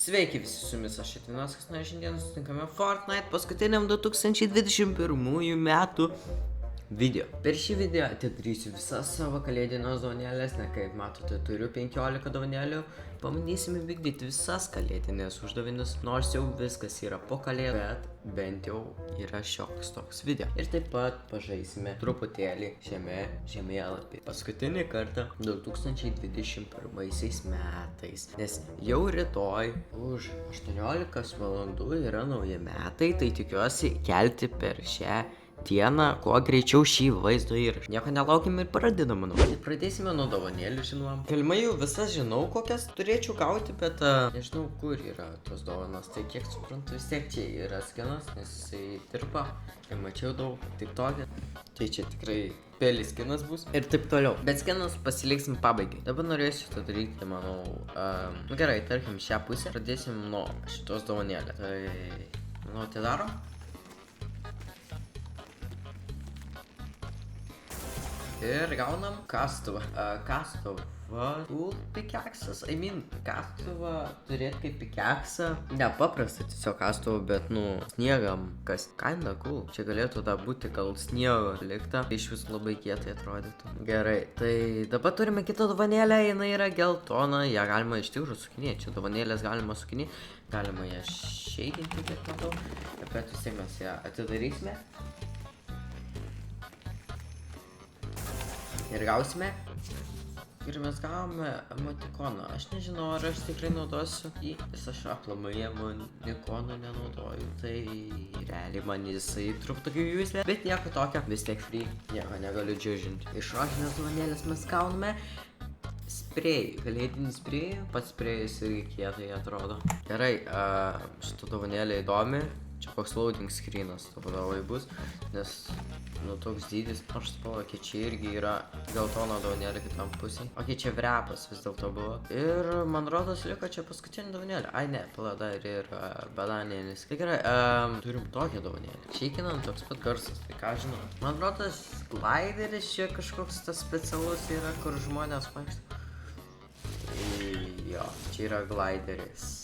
Sveiki visi, su jumis aš Atvinoskas, na šiandien sutinkame Fortnite paskutiniam 2021 metų video. Per šį video atidarysiu visas savo kalėdinės dovanėlės, ne kaip matote turiu 15 dovanėlių. Pamandysime vykdyti visas kalėdinės uždavinius, nors jau viskas yra po kalėdų, bet bent jau yra šioks toks video. Ir taip pat pažaisime truputėlį šiame žemėlapį. Paskutinį kartą 2021 metais, nes jau rytoj už 18 valandų yra nauji metai, tai tikiuosi kelti per šią dieną kuo greičiau šį vaizdo įrašą. Nieko nelaukim ir pradedam, manau. Pradėsime nuo dovanėlių, žinoma. Galimai jau visas žinau, kokias turėčiau gauti, bet nežinau, kur yra tos dovanos. Tai kiek suprantu, vis tiek čia yra skinas, nes jisai dirba. Ir mačiau daug TikTok'e. Tai čia tikrai pelis skinas bus. Ir taip toliau. Bet skinus pasiliksim pabaigai. Dabar norėsiu tą daryti, manau. Nu gerai, tarkim šią pusę. Pradėsim nuo šitos dovanėlės. Tai, manau, atidarom. Ir gaunam kastuvą. Kastuvą, pikeksas, kastuvą turėt kaip pikeksą. Ne paprastą tiesiog kastuvą, bet sniegam, kas kinda cool. Čia galėtų da būti gal sniego likta. Iš vis labai kietai atrodytų. Gerai, tai dabar turime kitą dovanėlę, jinai yra geltona, ją galima iš tikrųjų sukinėti. Čia dovanėlės galima sukinėti, galima ją šeidinti, kiek matau. Bet vis tiek mes ją atidarysime. Ir gausime. Ir mes gavome emotikoną. Aš nežinau, ar aš tikrai naudosiu jį, nes aš aplamai emotikoną nenaudoju. Tai realiai man jisai truputį jūslė, bet nieko tokio, vis tiek free, nieko negaliu džiužinti. Iš rožinės dovanėlės mes gauname sprėjų, kalėdinį sprėjų. Pats sprėjus irgi kietai atrodo. Gerai, šitą dovanėlę įdomi. Čia koks loading screenas tavo bus, nes toks dydis, nors spalva, čia irgi yra geltona dovanėlė kitam pusėj. Ok, čia vrepas vis dėlto buvo. Ir man rodos liko čia paskutinė dovanėlė. Ai ne, pala ir bananėlis. Tai gerai, turim tokią dovanėlę. Šeikinant toks pat garsas, tai ką žinau. Man rodos glideris čia kažkoks tas specialus yra, kur žmonės vaikšto. Jo, čia yra glideris,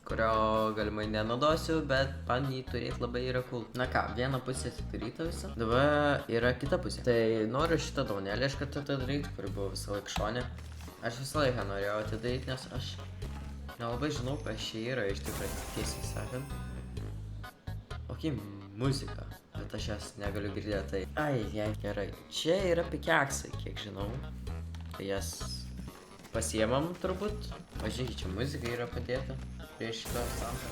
kurio galimai nenaudosiu, bet man jį turėti labai yra cool. Na ką, viena pusė atidaryta visa. Dabar yra kita pusė. Tai noriu šitą dovanėlę iš karto atidaryti, kuri buvo visą laiką šone. Aš visą laiką norėjau atidaryti, nes aš nelabai žinau, kas čia yra iš tikrųjų, tiesiai sakant. Ok, muzika, bet aš jas negaliu girdėti. Ai, gerai. Čia yra pikeksai, kiek žinau. Tai jas pasiemam turbūt. Pažiūrėkit, čia muzika yra padėta prieš šitą santą.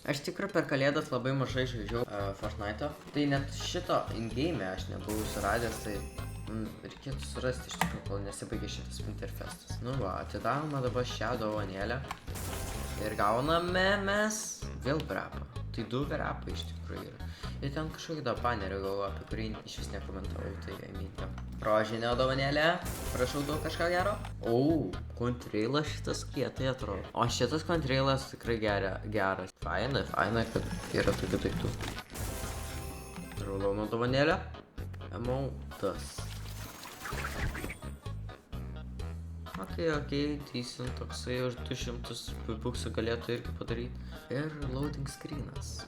Aš tikrai per kalėdas labai mažai žaidžiau Fortnite'o. Tai net šito in-game aš nebuvau suradęs, tai reikėtų surasti iš tikrųjų, kol nesibaigė šitas Winterfestas. Nu va, atidarome dabar šią dovanėlę. Ir gauname mes vėl vrapą. Tai 2 vrapai iš tikrųjų yra. Ir ten kažkokį da banerį galvoju, apie kurį iš vis nekomentavau, tai įmintė. Rožinė dovanėlė, prašau daug kažką gero. Kontreilas šitas kietai atrodo. O šitas kontreilas tikrai geras. Faina, kad yra tokių daiktų. Raudona dovanėlė. Emautas. Ok, decent, toksai už 200 buksų galėtų irgi padaryti. Ir loading screenas.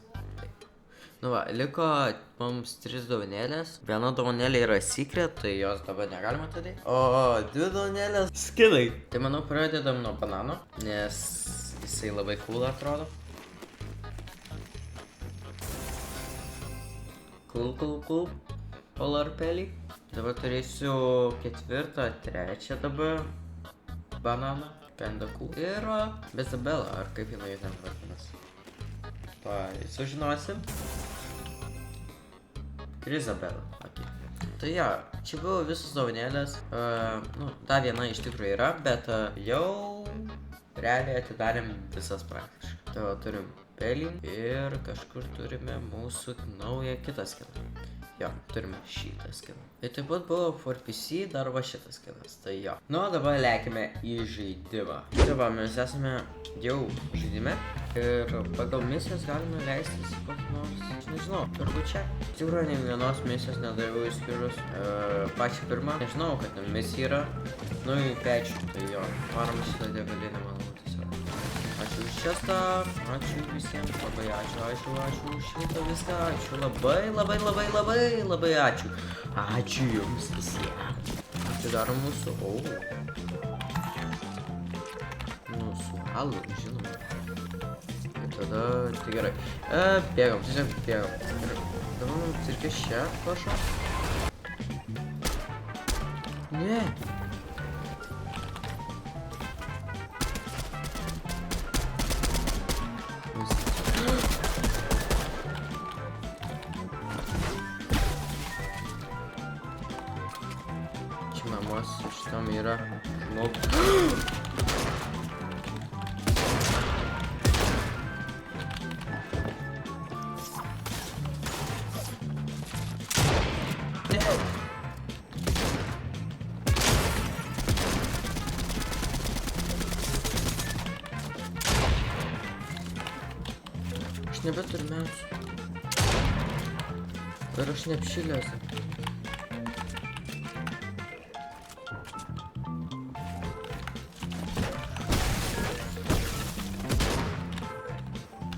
Nu va, liko mums 3 dovanėlės. Viena dovanėlė yra secret, tai jos dabar negalima atidaryti. O 2 dovanėlės skinai. Tai manau pradedam nuo banano, nes jisai labai cool atrodo. Cool. Polarpelį. Dabar turėsiu 4, 3 dabar bananą. Kinda cool. Ir Bezabela, ar kaip jinai ten vadinasi. Sužinosim. Krizabela. Okay. Tai jo, čia buvo visos dovanėlės. Dar viena iš tikrųjų yra, bet jau realiai atidarėm visas praktiškai. Tai va, turim pelį ir kažkur turime mūsų naują kitą skiną. Jo, turime šitą skiną. Ir taip pat buvo for PC dar va šitas skinas. Tai jo. Nu, dabar leikime į žaidimą. Tai va, mes esame jau žaidime. Ir pagal misijas galime leistis kokį nors, nežinau, turbūt čia. Iš tikrųjų, nei vienos misijos nedariau išskyrus pačią pirmą. Nežinau, kad ten misija yra. Nu, į pečių, tai jo, varom šitą degalinę, manau, tiesiog. Ačiū už čestą, ačiū visiems, labai ačiū už šitą viską, ačiū labai ačiū. Ačiū jums visiems. Atidarom mūsų, mūsų alų, žinoma. Ir tada, tai gerai. Bėgam, tiesiog bėgam. Ir dabar mums reikia šią pašą. Ne. Čia namuos šitam yra žmogus. Aš nebeturiu mesų. Ir aš neapšilęs.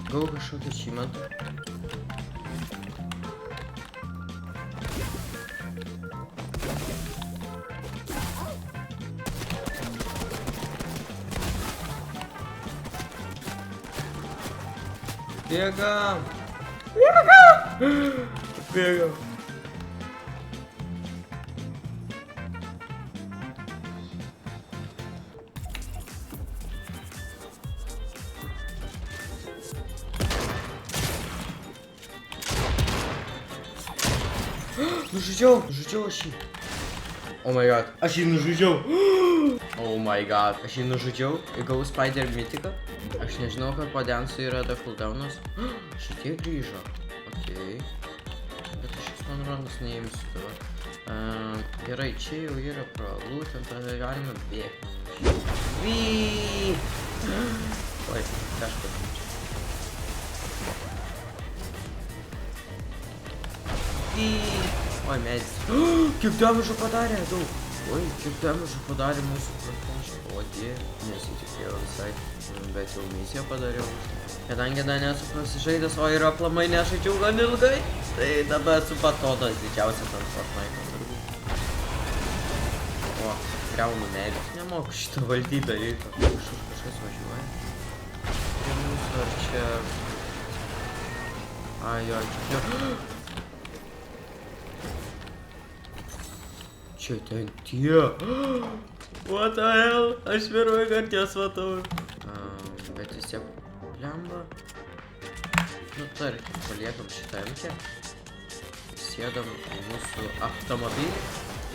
Gau kažkokį achievement. Bėgam! Bėgam! Nužudžiau aš jį. Oh my god, aš jį nužudžiau. Oh my god, aš jį nužudžiau. Įgavau Spider Mythiką. Aš nežinau, kad po densų yra cooldownas. Šitie grįžo. Okei. Bet aš šis man randas neimsiu dabar. Gerai, čia jau yra pralūtent, tada galime bėgti. Vyy! Oi, kažkas. Vyy! Oi, medis. Kiek damažo padarė, daug. Oi, kiek damažo padarė mūsų prakončiai. O, die, nesitikėjau visai. Bet jau misiją padariau. Kadangi dar nesu prasižaidęs, o ir aplamai nežaidžiau gan ilgai, tai dabar esu patodas didžiausias ant Fortnite. O, griaunu medis. Nemoku šitą valdybę reikia. Kažkas važiuoja. Ir mūsų ar čia... Ai, jo, čia... Čia ten tie. What the hell? Aš pirmąjį kartą jas matau. Bet vis tiek blemba. Nu, tarkim, paliekam šitą emkę. Sėdam į mūsų automobilį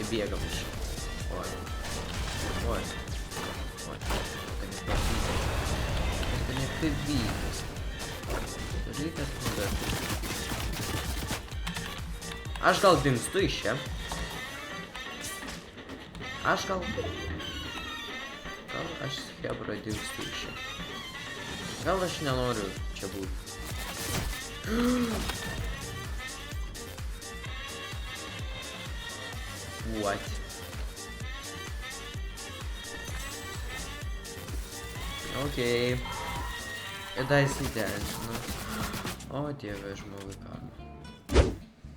ir bėgam iš čia. Oi. Oi. Oi. Tai ne kaip vykas. Rytas nudarti. Aš gal dingstu iš čia. Aš gal aš hebra dingstu iš čia. Gal aš nenoriu čia būti. What? Okei. Ir dar įsidėsinu. O dieve, žmogui karma.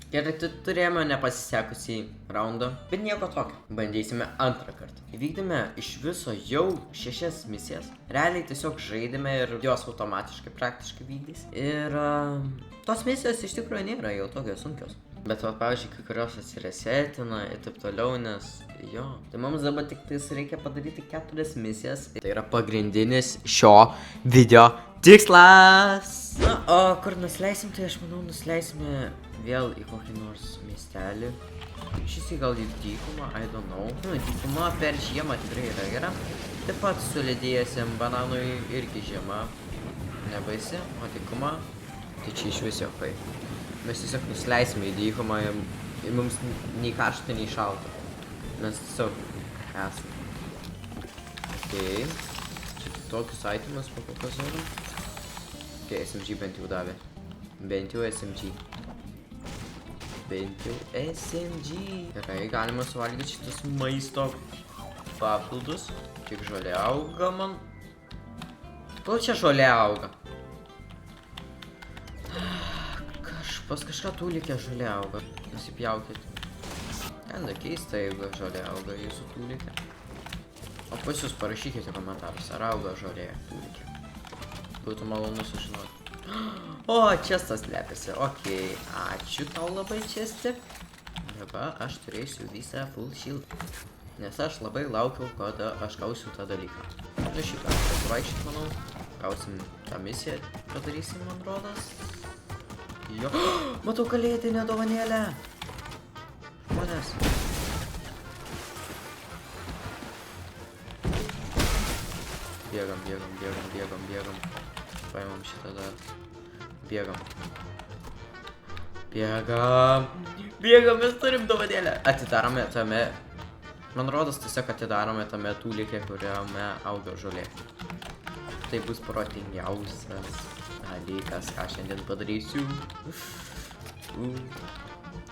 Gerai, turėjome nepasisekusį raundą, bet nieko tokio. Bandysime antrą kartą. Įvykdėme iš viso jau 6 misijas. Realiai tiesiog žaidėme ir jos automatiškai praktiškai vykdys. Ir tos misijos iš tikrųjų nėra jau tokios sunkios. Bet va, pavyzdžiui, kai kurios atsiresetina ir taip toliau, nes jo. Tai mums dabar tik tais reikia padaryti 4 misijas. Tai yra pagrindinis šio video tikslas. Na, o kur nusileisim, tai aš manau nusileisime vėl į kokį nors miestelį. Šis gal į dykumą, I don't know. Nu, dykuma per žiemą tikrai yra gera. Taip pat sulėdėjęsiam bananui irgi žiema nebaisi, o dykuma, tai čia iš vis jokai. Mes tiesiog nusileisime į dykumą ir mums nei karšta, nei šalta. Mes tiesiog esame. Okei. Čia tokius itemus pakokazuojam. Okay, SMG bent jau davė. Bent jau SMG. Bent jau SMG. Gerai, galima suvalgyti šitus maisto papildus. Tik žolė auga man. Kol čia žolė auga? Pas kažką tūlikė žolė auga. Nusipjaukit. Kinda keista, jeigu žolė auga jūsų tūlikė. O pas jūs parašykite komentarus, ar auga žolė tūlikė. Būtų malonu sužinoti. O, čestas slepiasi. Okei, ačiū tau labai, česti. Dabar aš turėsiu visą full shield. Nes aš labai laukiau, kada aš gausiu tą dalyką. Nu šį kartą pasivaikščiat, manau. Gausim tą misiją, padarysim, man rodas. Jo. Matau kalėdinę dovanėlę. Žmonės. Bėgam. Paimam šitą dar. Bėgam, mes turim dovanėlę. Atidarome tame. Man rodos tiesiog atidarome tame tūlikė, kuriame auga žolė. Tai bus protingiausias dalykas, ką šiandien padarysiu.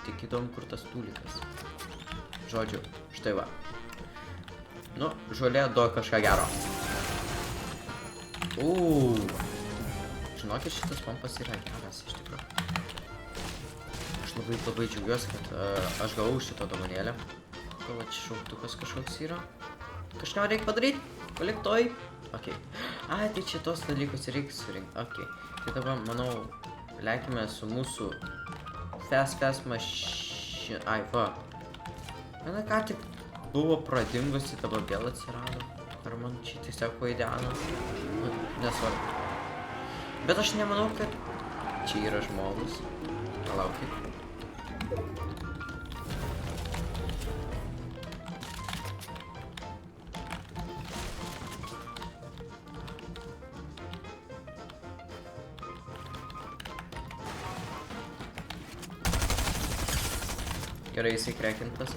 Tik įdomu, kur tas tūlikas. Žodžiu, štai va. Nu, žolė duoda kažką gero. Žinokit, šitas pompas yra geras, iš tikrųjų. Aš labai džiaugiuosi, kad aš gavau šitą dovanėlę. Gal čia šauktukas kažkoks yra. Kažką reikia padaryti? Palik toj. Ok. Ai, tai čia tos dalykus reikia surinkti. Ok. Tai dabar, manau, leikime su mūsų fast mašina. Ai, va. Viena ką tik buvo pradingusi, dabar vėl atsirado. Ar man čia tiesiog vaidena? Nesvarbu. Bet aš nemanau, kad čia yra žmogus. Palaukit. Gerai, jisai krekintas.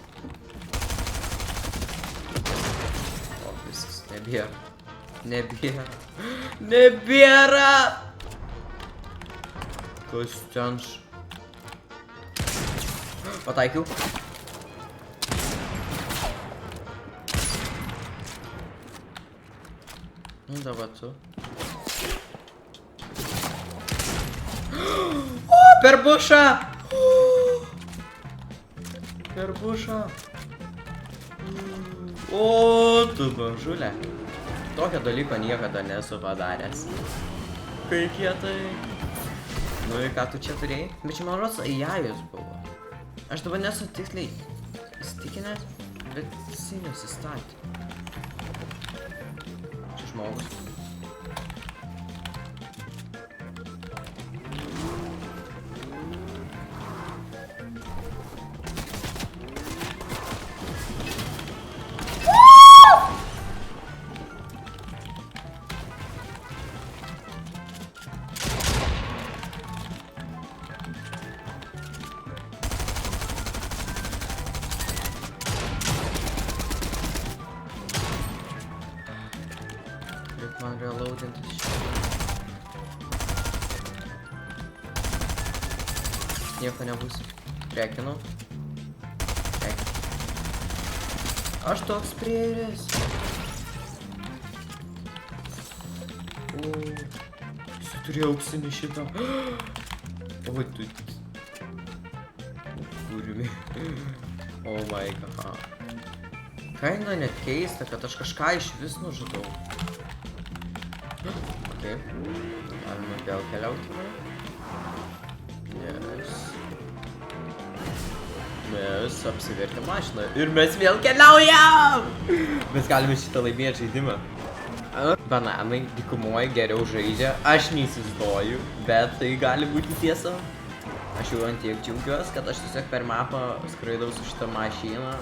O, viskas, nebėra! Kas ten pataikiau. Nu, dabar tu. O, per bušą! Per bušą. O, tu mažulė. Tokio dalyko niekada nesu padaręs. Kaip kietai. Nu ir ką tu čia turėjai? Bet čia man rodos Ajajus buvo. Aš dabar nesu tiksliai įsitikinęs, bet jisai nusistatė. Čia žmogus. Man reloadintis šitą. Nieko nebus. Rekinu. Aš toks prieirės. Jis turėjo auksinį šitą. O, tu. Turimi. Oh my god. Kinda net keista, kad aš kažką iš vis nužudau. Ok, galime vėl keliauti. Mes apsivertėm mašiną ir mes vėl keliaujam! Mes galime šitą laimėti žaidimą. Bananai dykumoje geriau žaidžia, aš neįsivaizduoju, bet tai gali būti tiesa. Aš jau antiek džiaugiuosi, kad aš tiesiog per mapą skraidau su šitą mašiną,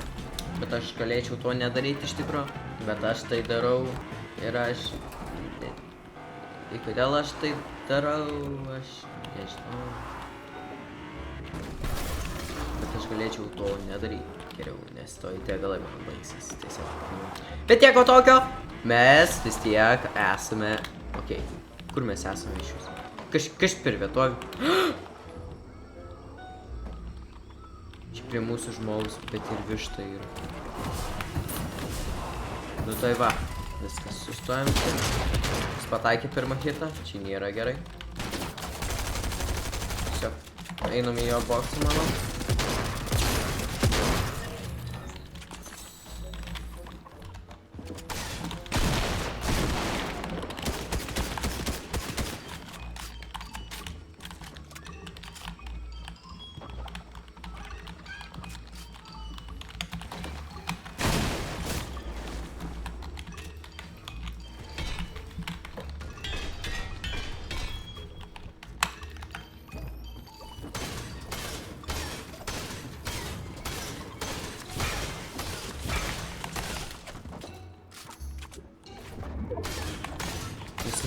bet aš galėčiau to nedaryti iš tikro, bet aš tai darau ir aš... Tai kodėl aš tai darau, aš nežinau. Bet aš galėčiau to nedaryti geriau, nes to įtegalai man baigsis tiesiog. Bet tieko tokio, mes vis tiek esame... Ok, kur mes esame iš jūsų? Kaž per vietovį. Čia prie mūsų žmogus, bet ir višta yra. Nu tai va, viskas, sustojam čia. Jis pataikė pirmą hitą, čia nėra gerai. Tiesiog einam į jo boksą, manau.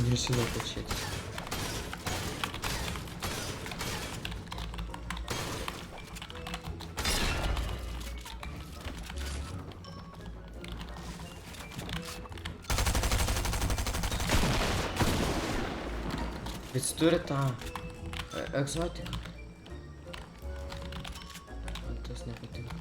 Nežinau, kad šitas. Bet jis turi tą egzotiką. Man tas nepatinka.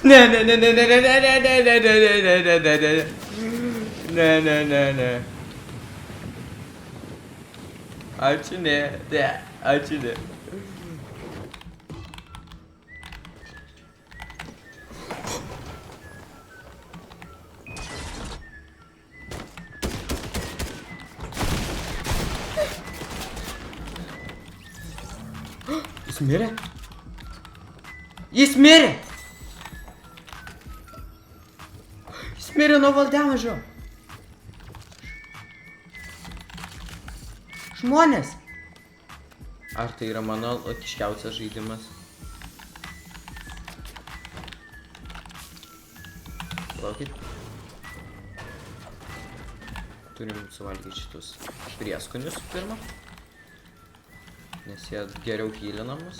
Ne. Ačiū ne. Jis mirė? Jis mirė nuo valdemažio. Žmonės. Ar tai yra mano logiškiausias žaidimas? Laukit. Turim suvalgyti šitus prieskonius pirmą. Nes jie geriau healina mus.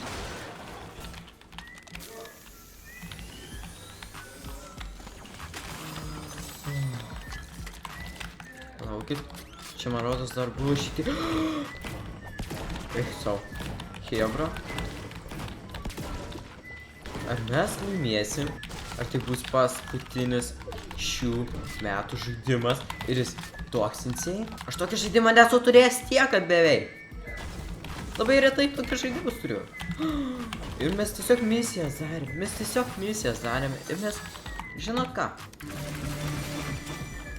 Laukit. Čia man rodos dar buvo šitie. Eik sau. Hebra. Ar mes laimėsim? Ar tai bus paskutinis šių metų žaidimas? Ir jis toks insane? Aš tokį žaidimą nesu turėjęs tiek, kad beveik. Labai retai tokius žaidimus turiu. Ir mes tiesiog misijas darėme. Ir mes, žinot ką?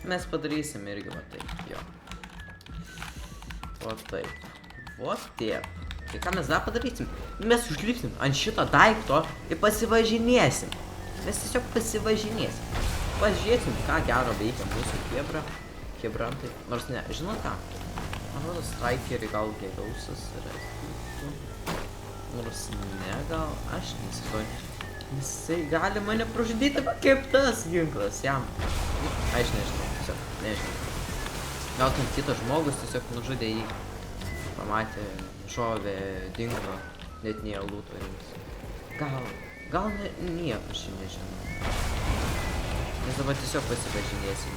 Mes padarysim irgi va taip, jo. Va taip. Va taip. Tai ką mes dar padarysim? Mes užlipsim ant šito daikto ir pasivažinėsim. Mes tiesiog pasivažinėsim. Pažiūrėsim, ką gero veikia mūsų kebrantai. Nors ne, žinot ką? Man rodo, strikeriai gal geriausias yra. Nors ne, gal aš nesivažiu. Jisai gali mane pražudyti, kaip tas ginklas jam. Aš nežinau, tiesiog nežinau. Gal ten kitas žmogus tiesiog nužudė jį. Pamatė, šovė, dingo, net nėjo lūto jums. Gal nieko aš nežinau. Mes dabar tiesiog pasivažinėsim.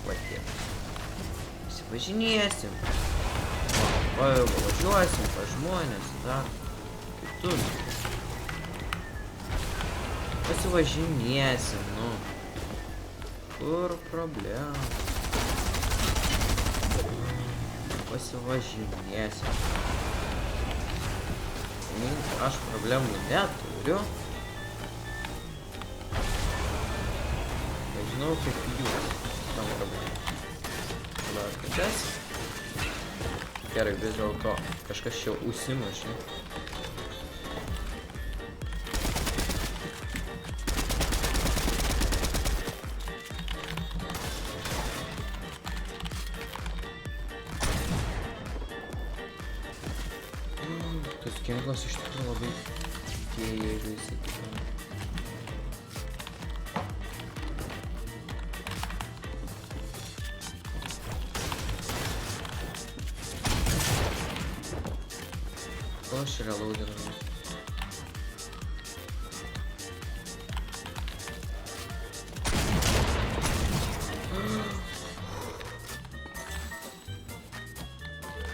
Va tiek. Pasivažinėsim. Važiuosim pa žmonės, dar kitus. Pasivažinėsim, nu. Kur problema? Pasivažinėsim. Aš problemų neturiu. Nežinau, kaip jūs tam problemų. Dabar kas? Gerai, vis dėlto kažkas čia užsimušė. Tas ginklas iš tikrųjų labai didėja, jeigu jisai tikrai. O, aš reloadinu.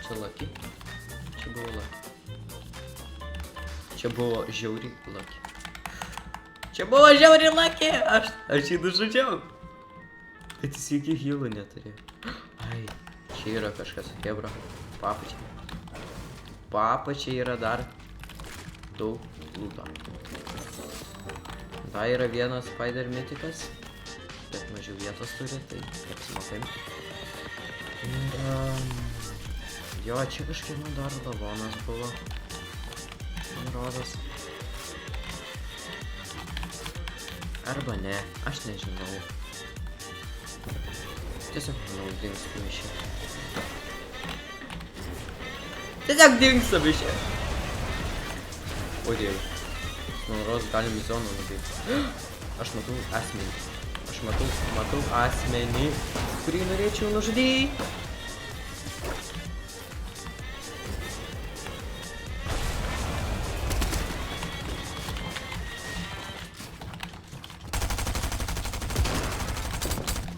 Čia lucky. Čia buvo lucky. Čia buvo žiauri lucky. Čia buvo žiauri lucky! Aš jį nužudžiau. Bet jis iki healų neturėjo. Ai, čia yra kažkas. Hebra. Papačiai. Papačiai yra dar daug lūto. Da yra vienas spider mytikas. Bet mažiau vietos turi, tai apsimokai. Ir... Jo, čia kažkaip man dar lavonas buvo. Man rodos. Arba ne, aš nežinau. Tiesiog, manau, dingstu mišė. Tiesiog dingstu mišė. O dievai. Man rodos, galim į zoną nubėgti. Aš matau asmenį. Aš matau asmenį, kurį norėčiau nužudyti.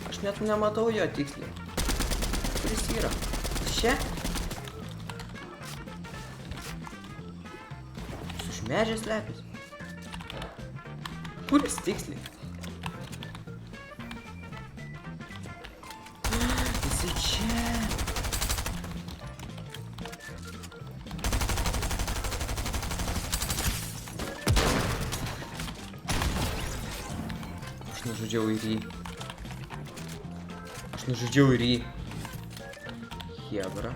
Aš net nematau jo tiksliai. Kuris yra? Čia? Už medžiais slepiasi. Kuris tiksliai? Jisai čia. Aš nužudžiau ir jį. Nužudžiau ir jį. Hebra.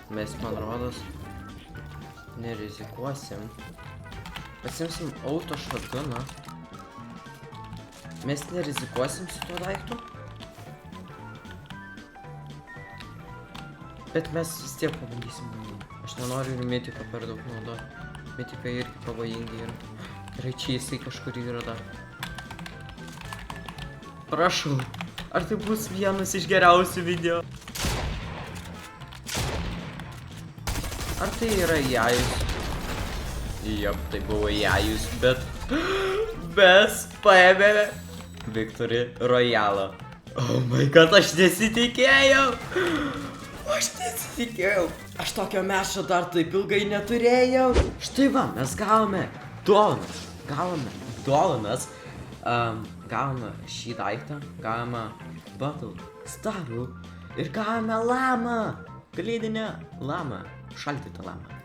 Mes, man rodos, nerizikuosim. Pasimsim auto shotguną. Mes nerizikuosim su tuo daiktu. Bet mes vis tiek pabandysim. Aš nenoriu ir mitiką per daug naudoti. Mitika irgi pavojingi yra. Gerai, čia jisai kažkur yra dar. Prašau, ar tai bus vienas iš geriausių video? Ar tai yra Jajus? Jop, tai buvo Jajus, bet... Mes paėmėme Victory Royale. Oh my god, aš nesitikėjau! Aš nesitikėjau! Aš tokio mešo dar taip ilgai neturėjau! Štai va, mes gavome dovanas. Gavome šį daiktą, gavome Battle Starų ir gavome lamą, kalėdinę lamą, šaldytą lamą.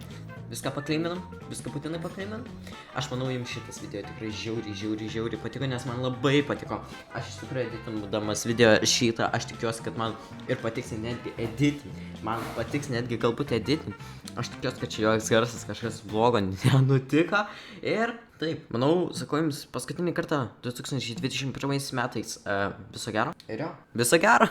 Viską pakleiminam, viską būtinai pakleiminam. Aš manau, jums šitas video tikrai žiauriai patiko, nes man labai patiko. Aš iš tikrųjų editindamas video šitą, aš tikiuosi, kad man ir patiks netgi editinti. Man patiks netgi galbūt editinti. Aš tikiuosi, kad čia joks garsas kažkas blogo nenutiko. Ir taip, manau, sakau jums paskutinį kartą 2021 metais viso gero. Ir jo, viso gero.